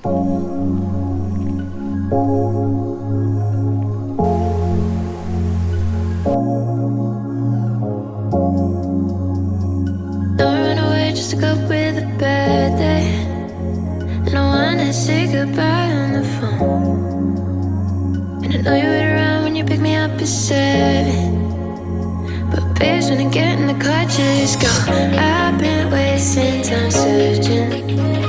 Don't run away just to cope with a bad day. And I wanna say goodbye on the phone. And I know you wait around when you pick me up at 7. But babes, when I get in the car, just go. I've been wasting time searching